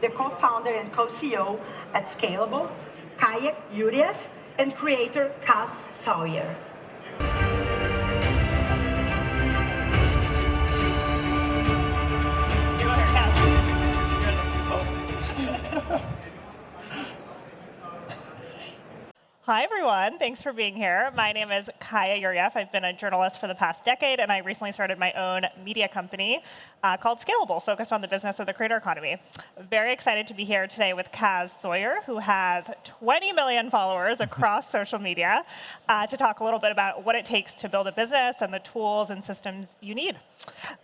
the co-founder and co-CEO at Scalable, Kaya Yuriev, and creator Kaz Sawyer. Hi, everyone. Thanks for being here. My name is Kaya Yuriev. I've been a journalist for the past decade, and I recently started my own media company called Scalable, focused on the business of the creator economy. I'm very excited to be here today with Kaz Sawyer, who has 20 million followers across social media, to talk a little bit about what it takes to build a business and the tools and systems you need.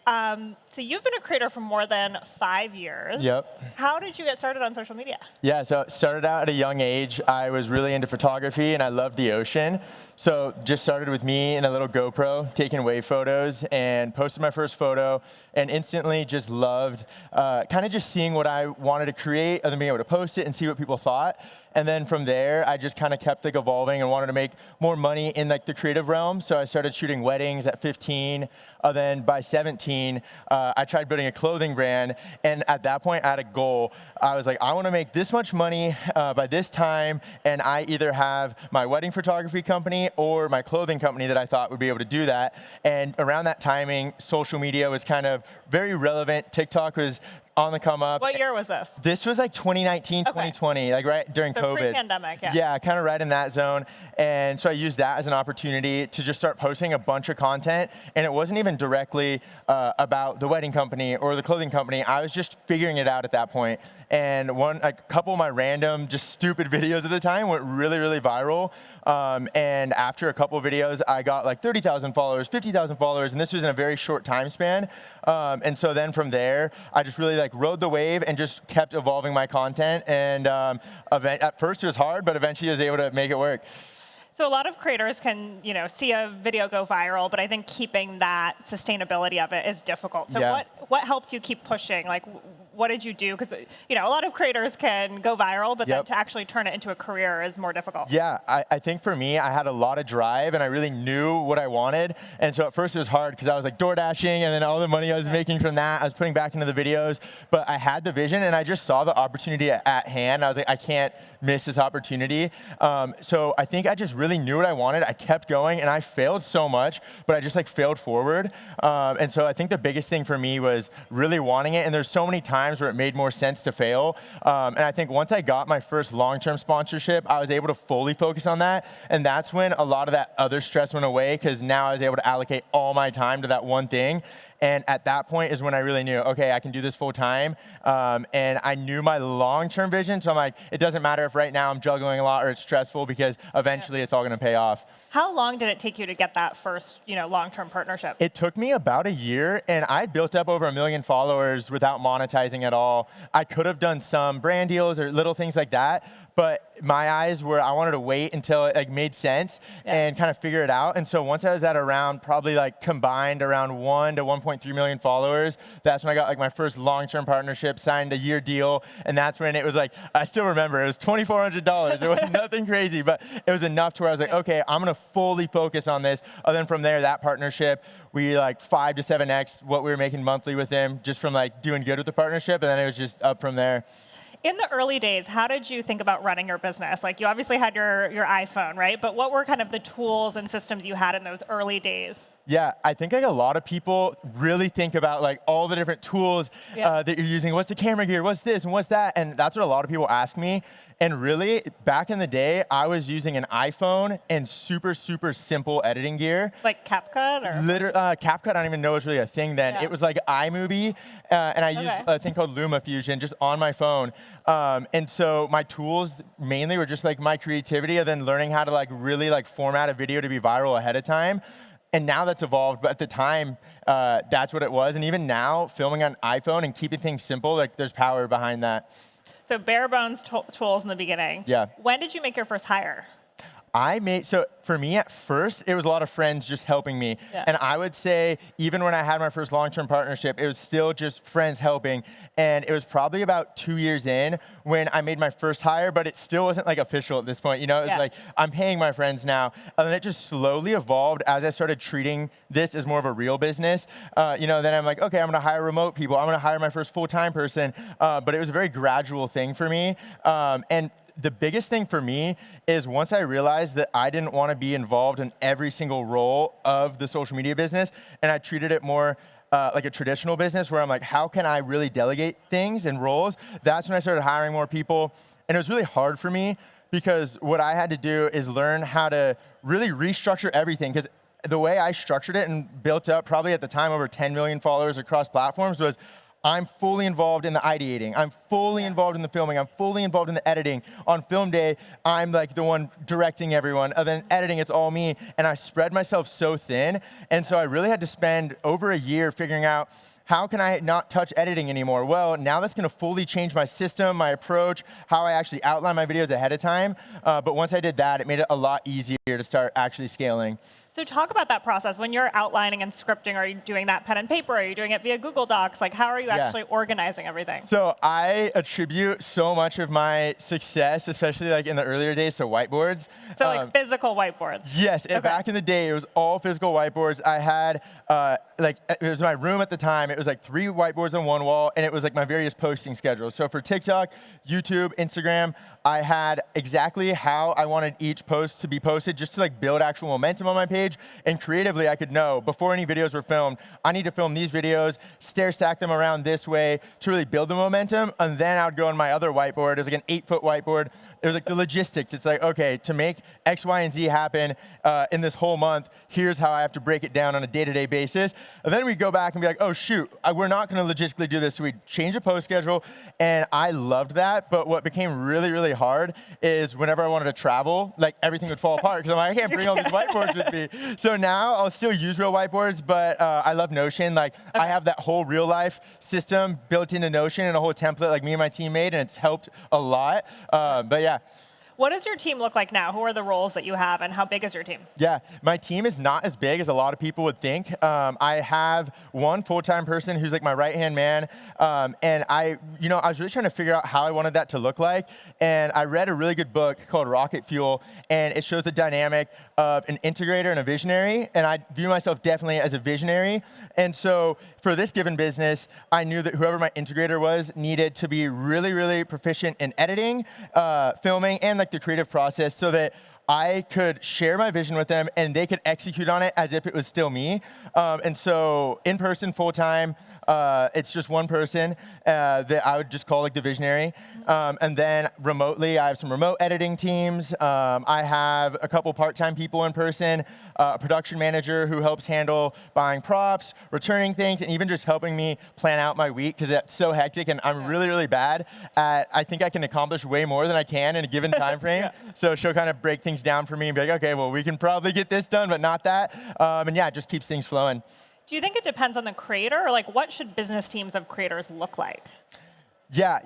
So you've been a creator for more than 5 years. Yep. How did you get started on social media? Yeah, so it started out at a young age. I was really into photography and I loved the ocean. So just started with me and a little GoPro, taking wave photos, and posted my first photo, and instantly just loved kind of just seeing what I wanted to create and then being able to post it and see what people thought. And then from there, I just kind of kept like evolving and wanted to make more money in like the creative realm. So I started shooting weddings at 15. Then by 17, I tried building a clothing brand. And at that point, I had a goal. I was like, I want to make this much money by this time. And I either have my wedding photography company or my clothing company that I thought would be able to do that. And around that timing, social media was kind of very relevant. TikTok was on the come up. What year was this? This was like 2019, 2020, like right during COVID. Pre-pandemic, yeah. Yeah, kind of right in that zone. And so I used that as an opportunity to just start posting a bunch of content. And it wasn't even directly about the wedding company or the clothing company. I was just figuring it out at that point. And a couple of my random, just stupid videos at the time went really, really viral. And after a couple of videos, I got like 30,000 followers, 50,000 followers, and this was in a very short time span. And so then from there, I just really like rode the wave and just kept evolving my content. And at first it was hard, but eventually I was able to make it work. So a lot of creators can, see a video go viral, but I think keeping that sustainability of it is difficult. So Yeah. what helped you keep pushing? Like, what did you do? Because, a lot of creators can go viral, but then Yep. to actually turn it into a career is more difficult. Yeah, I think for me, I had a lot of drive and I really knew what I wanted. And so at first it was hard because I was like door dashing and then all the money I was making from that, I was putting back into the videos. But I had the vision and I just saw the opportunity at hand. I was like, I can't miss this opportunity. So I think I just really knew what I wanted. I kept going and I failed so much, but I just like failed forward. And so I think the biggest thing for me was really wanting it. And there's so many times where it made more sense to fail. And I think once I got my first long-term sponsorship, I was able to fully focus on that. And that's when a lot of that other stress went away because now I was able to allocate all my time to that one thing. And at that point is when I really knew, okay, I can do this full time. And I knew my long-term vision. So I'm like, it doesn't matter if right now I'm juggling a lot or it's stressful because eventually it's all going to pay off. How long did it take you to get that first, long-term partnership? It took me about a year, and I built up over 1 million followers without monetizing at all. I could have done some brand deals or little things like that, but my eyes were, I wanted to wait until it made sense and kind of figure it out. And so once I was at around probably combined around 1 to 1.3 million followers, that's when I got my first long-term partnership, signed a year deal. And that's when it was I still remember, it was $2,400. It was nothing crazy, but it was enough to where I was like, okay, I'm going to fully focus on this. And then from there, that partnership, we 5 to 7x what we were making monthly with him just from doing good with the partnership. And then it was just up from there. In the early days, how did you think about running your business? You obviously had your iPhone, right? But what were kind of the tools and systems you had in those early days? Yeah, I think a lot of people really think about all the different tools that you're using. What's the camera gear? What's this and what's that? And that's what a lot of people ask me. And really, back in the day, I was using an iPhone and super, super simple editing gear. Like CapCut? Or? CapCut, I don't even know was really a thing then. Yeah. It was like iMovie, and I used a thing called LumaFusion just on my phone. And so my tools mainly were just my creativity and then learning how to really format a video to be viral ahead of time. And now that's evolved, but at the time, that's what it was. And even now, filming on iPhone and keeping things simple, there's power behind that. So bare bones tools in the beginning. Yeah. When did you make your first hire? So for me at first, it was a lot of friends just helping me. Yeah. And I would say even when I had my first long-term partnership, it was still just friends helping. And it was probably about 2 years in when I made my first hire, but it still wasn't like official at this point. You know, it was like, I'm paying my friends now. And then it just slowly evolved as I started treating this as more of a real business. You know, then I'm like, okay, I'm gonna hire remote people. I'm gonna hire my first full-time person. But it was a very gradual thing for me. And the biggest thing for me is once I realized that I didn't want to be involved in every single role of the social media business, and I treated it more like a traditional business where I'm like, how can I really delegate things and roles? That's when I started hiring more people. And it was really hard for me because what I had to do is learn how to really restructure everything. Because the way I structured it and built up probably at the time over 10 million followers across platforms was I'm fully involved in the ideating. I'm fully involved in the filming. I'm fully involved in the editing. On film day, I'm like the one directing everyone. And then editing, it's all me. And I spread myself so thin. And so I really had to spend over a year figuring out how can I not touch editing anymore? Well, now that's gonna fully change my system, my approach, how I actually outline my videos ahead of time. But once I did that, it made it a lot easier to start actually scaling. So talk about that process. When you're outlining and scripting, are you doing that pen and paper? Are you doing it via Google Docs? Like, how are you actually organizing everything? So I attribute so much of my success, especially like in the earlier days, to whiteboards. So like physical whiteboards? Yes, and back in the day, it was all physical whiteboards. I had, it was my room at the time. It was like 3 whiteboards on one wall, and it was like my various posting schedules. So for TikTok, YouTube, Instagram, I had exactly how I wanted each post to be posted just to like build actual momentum on my page. And creatively, I could know before any videos were filmed, I need to film these videos, stair stack them around this way to really build the momentum. And then I would go on my other whiteboard. It was like an 8-foot whiteboard. It was like the logistics. It's like, okay, to make X, Y, and Z happen in this whole month, here's how I have to break it down on a day-to-day basis. And then we go back and be like, oh shoot, we're not gonna logistically do this. So we change the post schedule, and I loved that. But what became really, really hard is whenever I wanted to travel, like everything would fall apart because I'm like, I can't bring all these whiteboards with me. So now I'll still use real whiteboards, but I love Notion. Like I have that whole real life system built into Notion and a whole template like me and my team made, and it's helped a lot. But yeah. What does your team look like now? Who are the roles that you have, and how big is your team? Yeah, my team is not as big as a lot of people would think. I have one full-time person who's like my right-hand man, and I was really trying to figure out how I wanted that to look like, and I read a really good book called Rocket Fuel, and it shows the dynamic of an integrator and a visionary, and I view myself definitely as a visionary. And so for this given business, I knew that whoever my integrator was needed to be really, really proficient in editing, filming, and like the creative process so that I could share my vision with them and they could execute on it as if it was still me. And so in person, full time, it's just one person that I would just call like the visionary. And then remotely, I have some remote editing teams. I have a couple part-time people in person, a production manager who helps handle buying props, returning things, and even just helping me plan out my week because it's so hectic and I'm really, really bad at, I think I can accomplish way more than I can in a given time frame. So she'll kind of break things down for me and be like, okay, well, we can probably get this done, but not that. And yeah, it just keeps things flowing. Do you think it depends on the creator, or like what should business teams of creators look like? Yeah,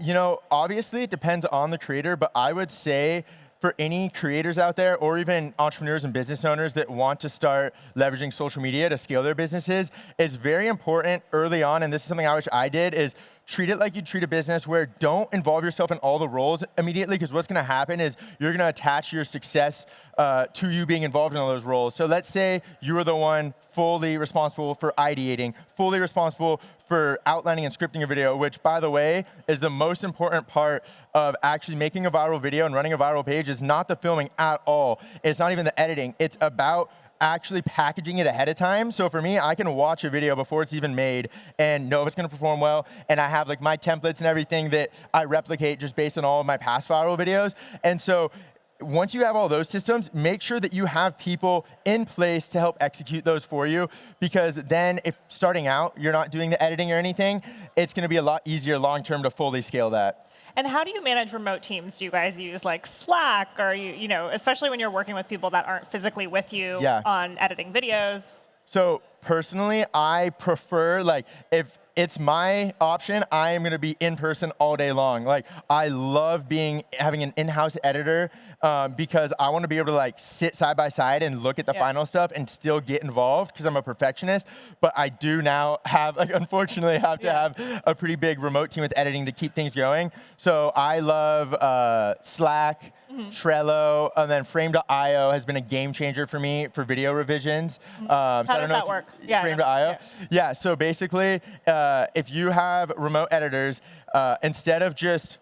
obviously it depends on the creator, but I would say for any creators out there or even entrepreneurs and business owners that want to start leveraging social media to scale their businesses, it's very important early on, and this is something I wish I did, is treat it like you treat a business where don't involve yourself in all the roles immediately, because what's gonna happen is you're gonna attach your success to you being involved in all those roles. So let's say you are the one fully responsible for ideating, fully responsible for outlining and scripting a video, which, by the way, is the most important part of actually making a viral video and running a viral page. Is not the filming at all. It's not even the editing. It's about actually packaging it ahead of time. So for me, I can watch a video before it's even made and know if it's gonna perform well. And I have like my templates and everything that I replicate just based on all of my past viral videos. And so once you have all those systems, make sure that you have people in place to help execute those for you, because then if starting out, you're not doing the editing or anything, it's gonna be a lot easier long-term to fully scale that. And how do you manage remote teams? Do you guys use like Slack, or especially when you're working with people that aren't physically with you on editing videos? So personally, I prefer, like, if it's my option, I am gonna be in person all day long. Like, I love having an in-house editor because I want to be able to like sit side by side and look at the final stuff and still get involved because I'm a perfectionist. But I do now have, like, unfortunately, have to have a pretty big remote team with editing to keep things going. So I love Slack, Trello, and then Frame.io has been a game changer for me for video revisions. How does that work? Frame.io. Yeah, so basically, if you have remote editors, instead of just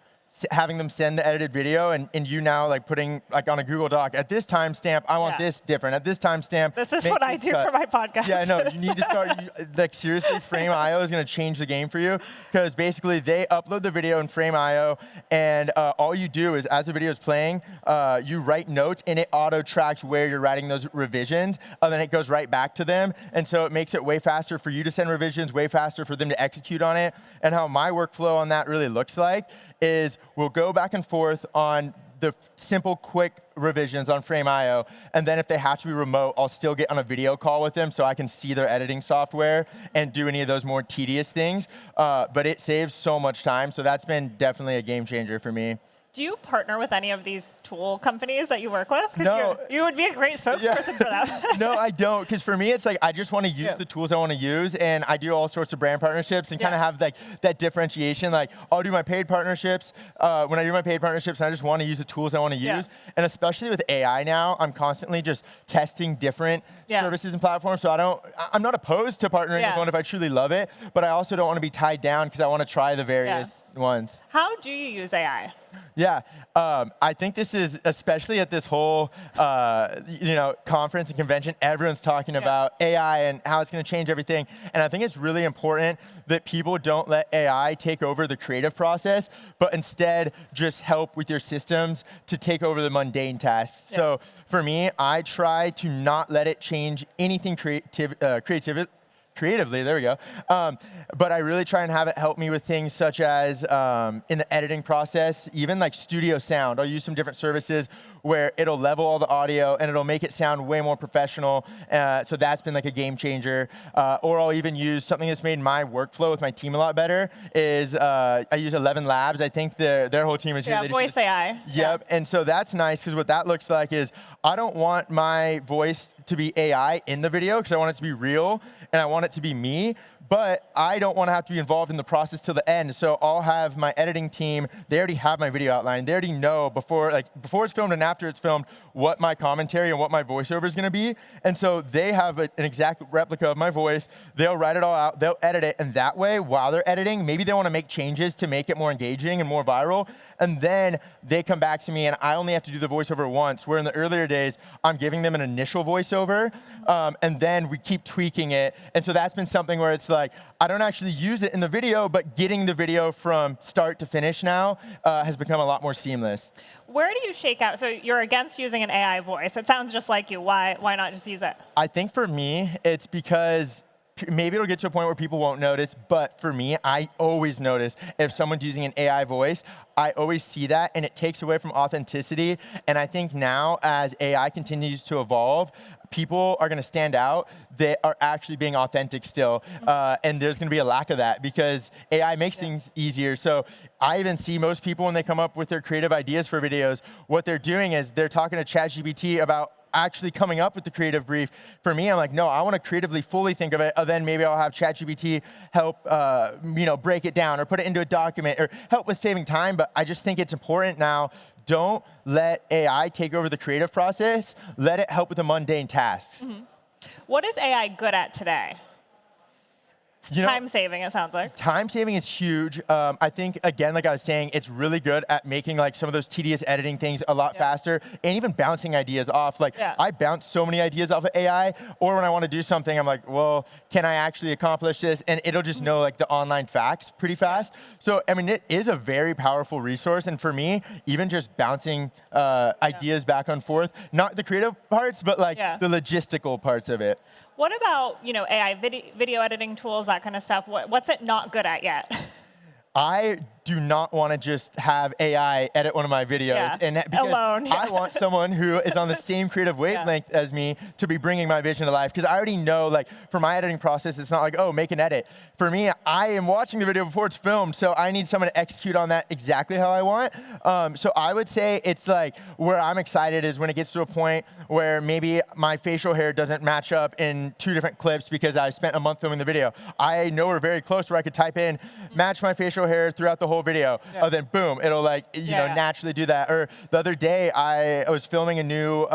having them send the edited video and you now like putting like on a Google Doc, at this timestamp, I want this different. At this timestamp, this is what I do for my podcast. Yeah, I know. You need to start, like seriously, Frame.io is going to change the game for you because basically they upload the video in Frame.io and all you do is as the video is playing, you write notes and it auto tracks where you're writing those revisions and then it goes right back to them. And so it makes it way faster for you to send revisions, way faster for them to execute on it. And how my workflow on that really looks like is we'll go back and forth on the simple, quick revisions on Frame.io, and then if they have to be remote, I'll still get on a video call with them so I can see their editing software and do any of those more tedious things. But it saves so much time, so that's been definitely a game changer for me. Do you partner with any of these tool companies that you work with? No. You would be a great spokesperson for them. No, I don't, because for me, it's like I just want to use the tools I want to use, and I do all sorts of brand partnerships and kind of have like that differentiation. Like I'll do my paid partnerships when I do my paid partnerships, and I just want to use the tools I want to use. And especially with AI now, I'm constantly just testing different services and platforms. So I'm not opposed to partnering with one if I truly love it, but I also don't want to be tied down because I want to try the various ones. How do you use AI? Yeah, I think this is, especially at this whole conference and convention, everyone's talking about AI and how it's going to change everything. And I think it's really important that people don't let AI take over the creative process, but instead just help with your systems to take over the mundane tasks. So for me, I try to not let it change anything creatively, there we go. But I really try and have it help me with things such as in the editing process, even like studio sound. I'll use some different services where it'll level all the audio and it'll make it sound way more professional. So that's been like a game changer. Or I'll even use something that's made my workflow with my team a lot better is I use 11 Labs. I think their whole team is here. Yeah, voice AI. Yep, and so that's nice because what that looks like is I don't want my voice to be AI in the video because I want it to be real and I want it to be me, but I don't want to have to be involved in the process till the end. So I'll have my editing team, they already have my video outline. They already know before it's filmed and after it's filmed what my commentary and what my voiceover is going to be. And so they have an exact replica of my voice. They'll write it all out, they'll edit it, and that way, while they're editing, maybe they want to make changes to make it more engaging and more viral, and then they come back to me and I only have to do the voiceover once, where in the earlier days, I'm giving them an initial voiceover, and then we keep tweaking it. And so that's been something where it's like, I don't actually use it in the video, but getting the video from start to finish now has become a lot more seamless. Where do you shake out? So you're against using an AI voice. It sounds just like you. Why not just use it? I think for me, it's because maybe it'll get to a point where people won't notice, but for me, I always notice if someone's using an AI voice. I always see that, and it takes away from authenticity. And I think now, as AI continues to evolve, people are going to stand out that are actually being authentic still. And there's going to be a lack of that because AI makes things easier. So I even see most people when they come up with their creative ideas for videos, what they're doing is they're talking to ChatGPT about actually coming up with the creative brief. For me, I'm like, no, I want to creatively fully think of it, and then maybe I'll have ChatGPT help break it down or put it into a document or help with saving time. But I just think it's important now. Don't let AI take over the creative process. Let it help with the mundane tasks. Mm-hmm. What is AI good at today? Time saving, it sounds like. Time saving is huge. I think, again, like I was saying, it's really good at making like some of those tedious editing things a lot faster and even bouncing ideas off. Like I bounce so many ideas off of AI, or when I want to do something, I'm like, well, can I actually accomplish this? And it'll just know like the online facts pretty fast. So, I mean, it is a very powerful resource. And for me, even just bouncing ideas back and forth, not the creative parts, but like the logistical parts of it. What about AI video editing tools, that kind of stuff? What's it not good at yet? I do not want to just have AI edit one of my videos. Yeah. And because Alone, yeah. I want someone who is on the same creative wavelength as me to be bringing my vision to life. Because I already know, like, for my editing process, it's not like, oh, make an edit. For me, I am watching the video before it's filmed, so I need someone to execute on that exactly how I want. So I would say it's like where I'm excited is when it gets to a point where maybe my facial hair doesn't match up in 2 different clips because I spent a month filming the video. I know we're very close where I could type in, match my facial hair throughout the whole video. Yeah. Then boom, it'll like, you know, naturally do that. Or the other day, I was filming a new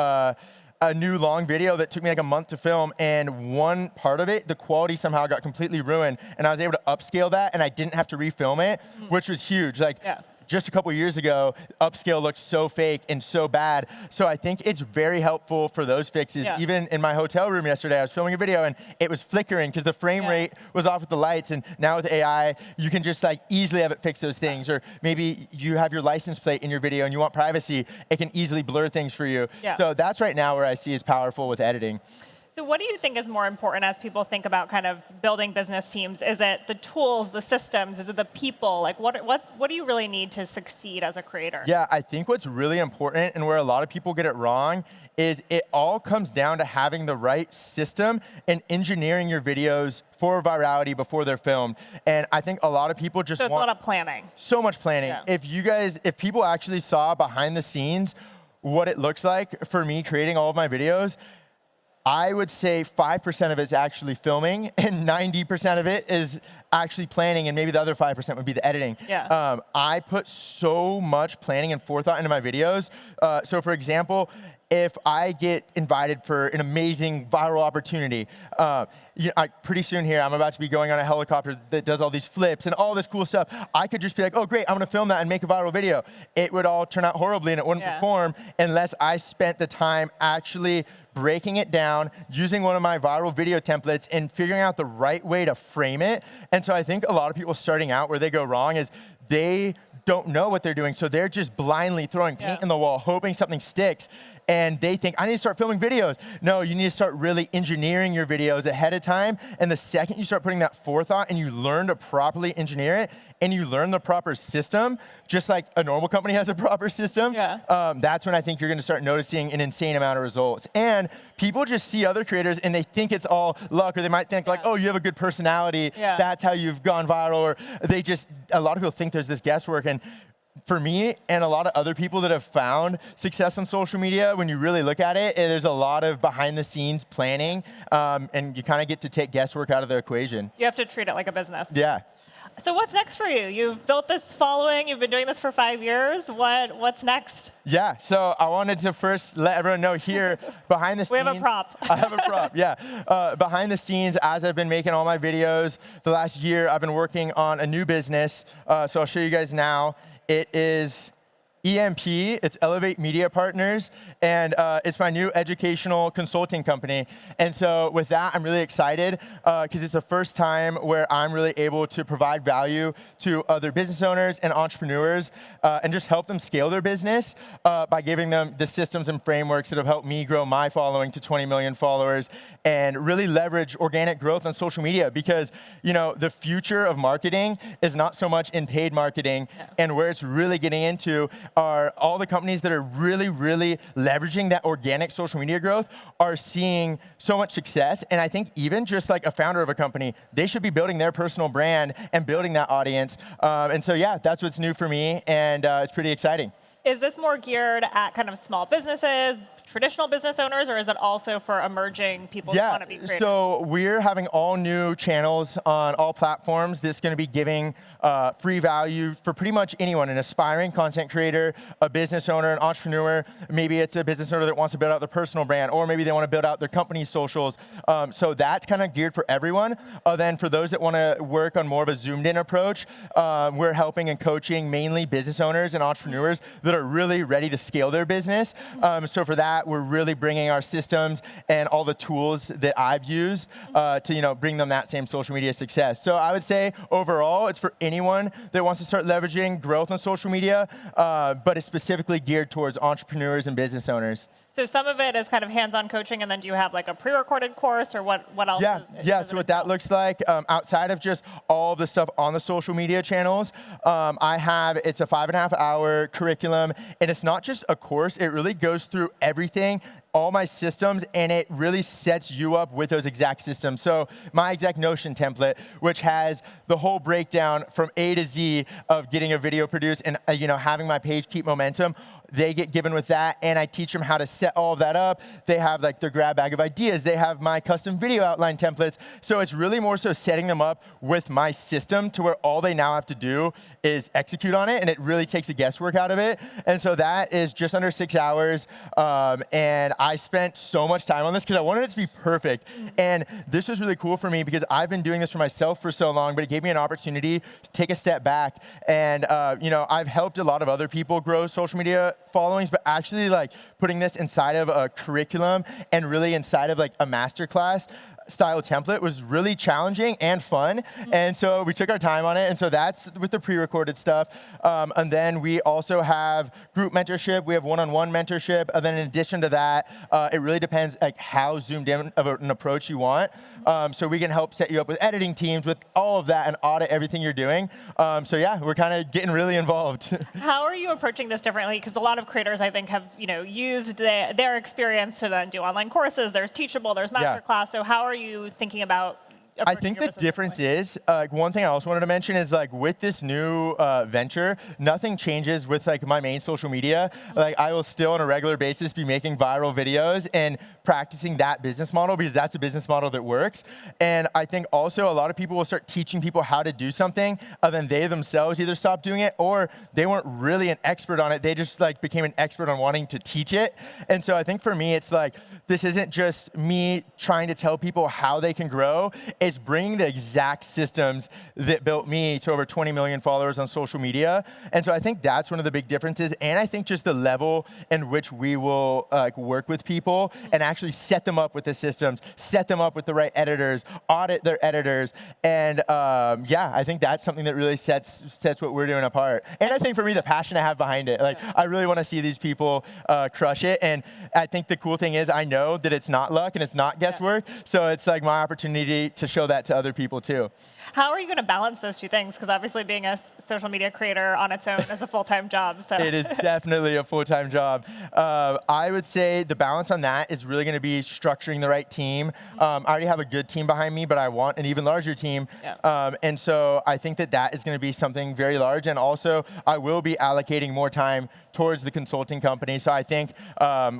long video that took me like a month to film, and one part of it, the quality somehow got completely ruined, and I was able to upscale that, and I didn't have to refilm it, which was huge. Like, just a couple years ago, upscale looked so fake and so bad. So I think it's very helpful for those fixes. Even in my hotel room yesterday, I was filming a video and it was flickering because the frame rate was off with the lights. And now with AI, you can just like easily have it fix those things. Or maybe you have your license plate in your video and you want privacy, it can easily blur things for you. So that's right now where I see is powerful with editing. So what do you think is more important as people think about kind of building business teams? Is it the tools, the systems? Is it the people? Like what do you really need to succeed as a creator? Yeah, I think what's really important and where a lot of people get it wrong is it all comes down to having the right system and engineering your videos for virality before they're filmed. And I think a lot of people just want a lot of planning. So much planning. If people actually saw behind the scenes what it looks like for me creating all of my videos, I would say 5% of it's actually filming, and 90% of it is actually planning, and maybe the other 5% would be the editing. I put so much planning and forethought into my videos. So for example, if I get invited for an amazing viral opportunity, pretty soon here, I'm about to be going on a helicopter that does all these flips and all this cool stuff. I could just be like, oh, great, I'm going to film that and make a viral video. It would all turn out horribly, and it wouldn't perform unless I spent the time actually breaking it down, using one of my viral video templates, and figuring out the right way to frame it. And so I think a lot of people starting out where they go wrong is they don't know what they're doing, so they're just blindly throwing paint in the wall, hoping something sticks. And they think, I need to start filming videos. No, you need to start really engineering your videos ahead of time. And the second you start putting that forethought and you learn to properly engineer it, and you learn the proper system, just like a normal company has a proper system, that's when I think you're gonna start noticing an insane amount of results. And people just see other creators and they think it's all luck, or they might think like, oh, you have a good personality, that's how you've gone viral, or a lot of people think there's this guesswork. And for me and a lot of other people that have found success on social media, when you really look at it, there's a lot of behind the scenes planning, and you kind of get to take guesswork out of the equation. You have to treat it like a business. Yeah. So what's next for you? You've built this following. You've been doing this for 5 years. What's next? Yeah, so I wanted to first let everyone know here, behind the scenes. We have a prop. I have a prop, yeah. Behind the scenes, as I've been making all my videos, the last year I've been working on a new business. So I'll show you guys now. It is EMP, it's Elevate Media Partners, and it's my new educational consulting company. And so with that, I'm really excited because it's the first time where I'm really able to provide value to other business owners and entrepreneurs and just help them scale their business by giving them the systems and frameworks that have helped me grow my following to 20 million followers and really leverage organic growth on social media, because the future of marketing is not so much in paid marketing, and where it's really getting into are all the companies that are really, really leveraging that organic social media growth are seeing so much success. And I think even just like a founder of a company, they should be building their personal brand and building that audience. And so, yeah, that's what's new for me, and it's pretty exciting. Is this more geared at kind of small businesses, traditional business owners, or is it also for emerging people who want to be creators? So we're having all new channels on all platforms. This is going to be giving free value for pretty much anyone, an aspiring content creator, a business owner, an entrepreneur. Maybe it's a business owner that wants to build out their personal brand, or maybe they want to build out their company's socials. So that's kind of geared for everyone. Then for those that want to work on more of a zoomed in approach, we're helping and coaching mainly business owners and entrepreneurs that are really ready to scale their business. So for that, we're really bringing our systems and all the tools that I've used to bring them that same social media success. So I would say overall, it's for anyone that wants to start leveraging growth on social media, but it's specifically geared towards entrepreneurs and business owners. So some of it is kind of hands-on coaching, and then do you have like a pre-recorded course, or what else? Yeah. So what that looks like, outside of just all the stuff on the social media channels, it's a 5.5-hour curriculum, and it's not just a course. It really goes through everything, all my systems, and it really sets you up with those exact systems. So my exact Notion template, which has the whole breakdown from A to Z of getting a video produced and having my page keep momentum, they get given with that, and I teach them how to set all of that up. They have like their grab bag of ideas. They have my custom video outline templates. So it's really more so setting them up with my system to where all they now have to do is execute on it, and it really takes the guesswork out of it. And so that is just under 6 hours, and I spent so much time on this because I wanted it to be perfect. And this was really cool for me because I've been doing this for myself for so long, but it gave me an opportunity to take a step back. And I've helped a lot of other people grow social media followings, but actually like putting this inside of a curriculum and really inside of like a masterclass style template was really challenging and fun. And so we took our time on it. And so that's with the pre-recorded stuff. And then we also have group mentorship. We have one-on-one mentorship. And then in addition to that, it really depends like how zoomed in of an approach you want. So we can help set you up with editing teams, with all of that, and audit everything you're doing. So yeah, we're kind of getting really involved. How are you approaching this differently? Because a lot of creators, I think, have used their experience to then do online courses. There's Teachable, there's Masterclass. So how are you thinking about I think the difference is, one thing I also wanted to mention is like with this new venture, nothing changes with like my main social media. Like I will still on a regular basis be making viral videos and practicing that business model because that's a business model that works. And I think also a lot of people will start teaching people how to do something and then they themselves either stop doing it or they weren't really an expert on it. They just like became an expert on wanting to teach it. And so I think for me, it's like, this isn't just me trying to tell people how they can grow. It's bringing the exact systems that built me to over 20 million followers on social media. And so I think that's one of the big differences. And I think just the level in which we will work with people and actually set them up with the systems, set them up with the right editors, audit their editors. And I think that's something that really sets what we're doing apart. And I think for me, the passion I have behind it, like I really want to see these people crush it. And I think the cool thing is I know that it's not luck and it's not guesswork. So it's like my opportunity to show that to other people too. How are you going to balance those two things? Because obviously being a social media creator on its own is a full-time job. So it is definitely a full-time job. I would say the balance on that is really going to be structuring the right team. I already have a good team behind me, but I want an even larger team. Yeah. And so I think that is going to be something very large. And also I will be allocating more time towards the consulting company. So I think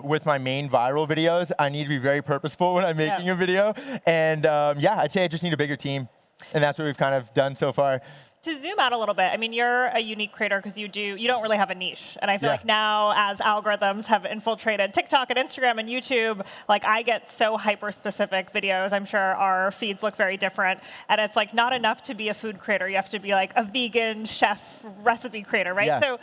with my main viral videos, I need to be very purposeful when I'm making a video. And I'd say I just need a bigger team. And that's what we've kind of done so far. To zoom out a little bit, I mean, you're a unique creator because you don't really have a niche. And I feel like now as algorithms have infiltrated TikTok and Instagram and YouTube, like I get so hyper-specific videos. I'm sure our feeds look very different. And it's like not enough to be a food creator. You have to be like a vegan chef recipe creator, right? Yeah. So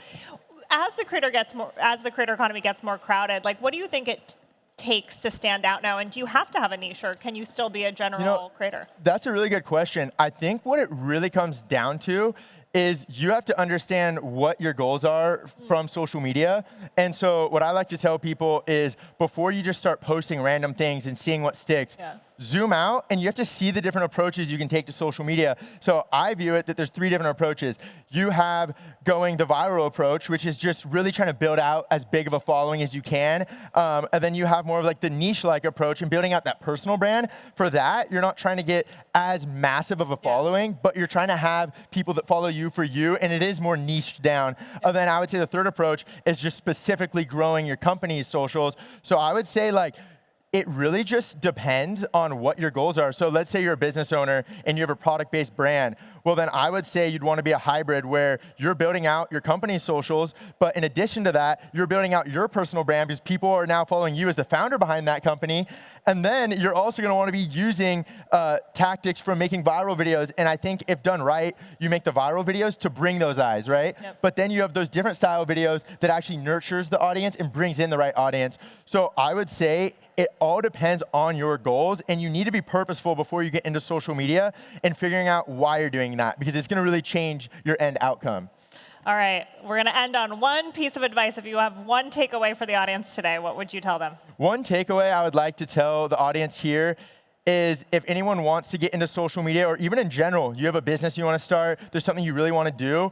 as the creator economy gets more crowded, like what do you think it takes to stand out now? And do you have to have a niche, or can you still be a general creator? That's a really good question. I think what it really comes down to is you have to understand what your goals are from social media. And so what I like to tell people is before you just start posting random things and seeing what sticks, zoom out and you have to see the different approaches you can take to social media. So I view it that there's 3 different approaches. You have going the viral approach, which is just really trying to build out as big of a following as you can. And then you have more of like the niche-like approach and building out that personal brand. For that, you're not trying to get as massive of a following, but you're trying to have people that follow you for you, and it is more niche down. And then I would say the third approach is just specifically growing your company's socials. So I would say like, it really just depends on what your goals are. So let's say you're a business owner and you have a product-based brand. well, then I would say you'd want to be a hybrid where you're building out your company's socials, but in addition to that, you're building out your personal brand because people are now following you as the founder behind that company. And then you're also going to want to be using tactics from making viral videos. And I think if done right, you make the viral videos to bring those eyes, right? Yep. But then you have those different style videos that actually nurtures the audience and brings in the right audience. So I would say it all depends on your goals, and you need to be purposeful before you get into social media and figuring out why you're doing that, because it's going to really change your end outcome. All right, we're going to end on one piece of advice. If you have one takeaway for the audience today, what would you tell them? One takeaway I would like to tell the audience here is if anyone wants to get into social media, or even in general, you have a business you want to start, there's something you really want to do,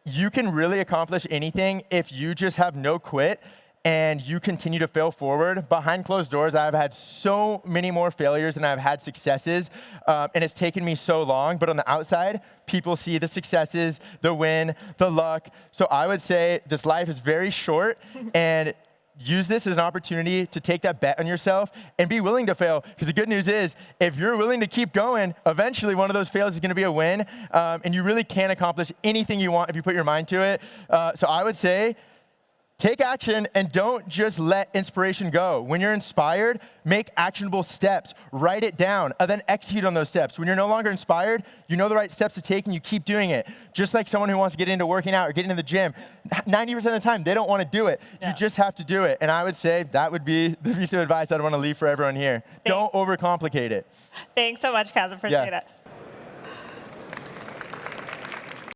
you can really accomplish anything if you just have no quit and you continue to fail forward. Behind closed doors, I've had so many more failures than I've had successes, and it's taken me so long. But on the outside, people see the successes, the win, the luck. So I would say this life is very short, and use this as an opportunity to take that bet on yourself and be willing to fail. Because the good news is, if you're willing to keep going, eventually one of those fails is going to be a win, and you really can accomplish anything you want if you put your mind to it. So I would say, take action and don't just let inspiration go. When you're inspired, make actionable steps. Write it down and then execute on those steps. When you're no longer inspired, you know the right steps to take and you keep doing it. Just like someone who wants to get into working out or get into the gym, 90% of the time, they don't want to do it. Yeah. You just have to do it. And I would say that would be the piece of advice I'd want to leave for everyone here. Don't overcomplicate it. Thanks so much, Kaz. Appreciate it.